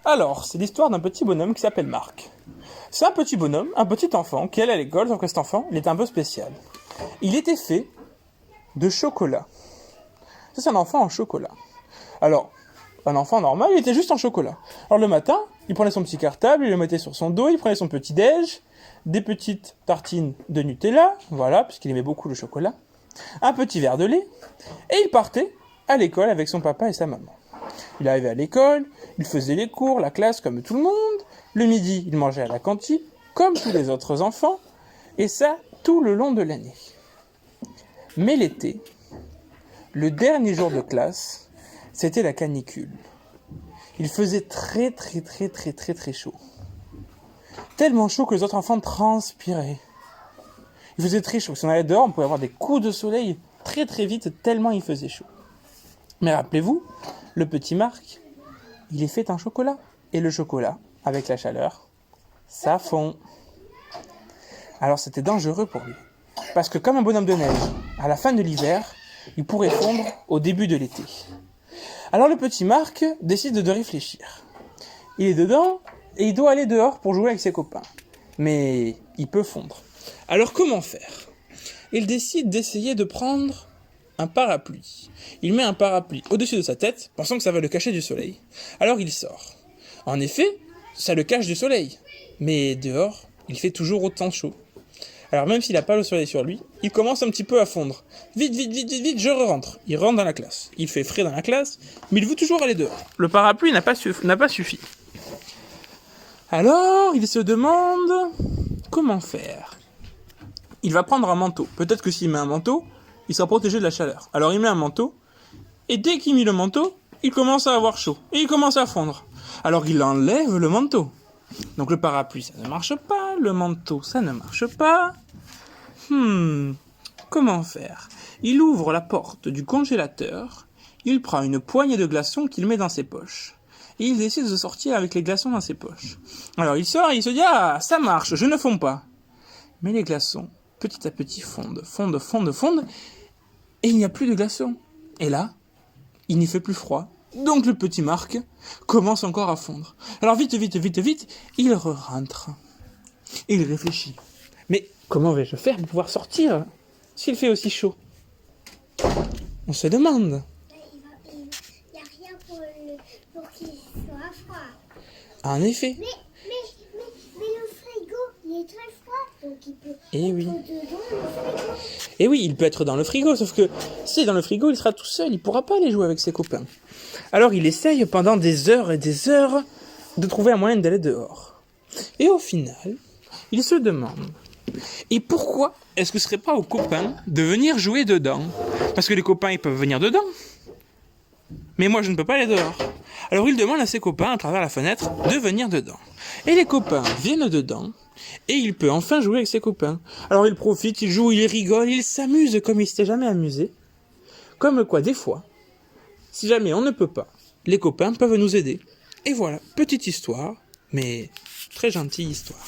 Alors, c'est l'histoire d'un petit bonhomme qui s'appelle Marc. C'est un petit bonhomme, un petit enfant, qui allait à l'école, sauf que cet enfant, il était un peu spécial. Il était fait de chocolat. C'est un enfant en chocolat. Alors, un enfant normal, il était juste en chocolat. Alors le matin, il prenait son petit cartable, il le mettait sur son dos, il prenait son petit déj, des petites tartines de Nutella, voilà, puisqu'il aimait beaucoup le chocolat, un petit verre de lait, et il partait à l'école avec son papa et sa maman. Il arrivait à l'école, il faisait les cours, la classe comme tout le monde, le midi, il mangeait à la cantine, comme tous les autres enfants, et ça tout le long de l'année. Mais l'été, le dernier jour de classe, c'était la canicule. Il faisait très chaud. Tellement chaud que les autres enfants transpiraient. Il faisait très chaud. Si on allait dehors, on pouvait avoir des coups de soleil très vite, tellement il faisait chaud. Mais rappelez-vous, le petit Marc, il est fait en chocolat. Et le chocolat, avec la chaleur, ça fond. Alors c'était dangereux pour lui. Parce que comme un bonhomme de neige, à la fin de l'hiver, il pourrait fondre au début de l'été. Alors le petit Marc décide de réfléchir. Il est dedans et il doit aller dehors pour jouer avec ses copains. Mais il peut fondre. Alors comment faire ? Il décide d'essayer de prendre un parapluie. Il met un parapluie au-dessus de sa tête, pensant que ça va le cacher du soleil. Alors il sort. En effet, ça le cache du soleil. Mais dehors, il fait toujours autant chaud. Alors même s'il n'a pas le soleil sur lui, il commence un petit peu à fondre. Vite, je rentre. Il rentre dans la classe. Il fait frais dans la classe, mais il veut toujours aller dehors. Le parapluie n'a pas suffi. Alors, il se demande comment faire. Il va prendre un manteau. Peut-être que s'il met un manteau, il sera protégé de la chaleur. Alors il met un manteau, et dès qu'il met le manteau, il commence à avoir chaud. Et il commence à fondre. Alors il enlève le manteau. Donc le parapluie, ça ne marche pas. Le manteau, ça ne marche pas. Comment faire ? Il ouvre la porte du congélateur. Il prend une poignée de glaçons qu'il met dans ses poches. Et il décide de sortir avec les glaçons dans ses poches. Alors il sort et il se dit « Ah, ça marche, je ne fonds pas !» Mais les glaçons, petit à petit, fondent. Et il n'y a plus de glaçons. Et là, il n'y fait plus froid. Donc le petit Marc commence encore à fondre. Alors vite, il rentre. Il réfléchit. Mais comment vais-je faire pour pouvoir sortir s'il fait aussi chaud ? On se demande. Il n'y a rien pour qu'il soit froid. En effet. Mais le frigo, il est très froid. Donc il peut Eh oui. être dedans le frigo. Et oui, il peut être dans le frigo, sauf que s'il est dans le frigo, il sera tout seul, il ne pourra pas aller jouer avec ses copains. Alors il essaye pendant des heures et des heures de trouver un moyen d'aller dehors. Et au final, il se demande, et pourquoi est-ce que ce serait pas aux copains de venir jouer dedans ? Parce que les copains, ils peuvent venir dedans. Mais moi, je ne peux pas aller dehors. Alors il demande à ses copains, à travers la fenêtre, de venir dedans. Et les copains viennent dedans, et il peut enfin jouer avec ses copains. Alors il profite, il joue, il rigole, il s'amuse comme il s'était jamais amusé. Comme quoi, des fois, si jamais on ne peut pas, les copains peuvent nous aider. Et voilà, petite histoire, mais très gentille histoire.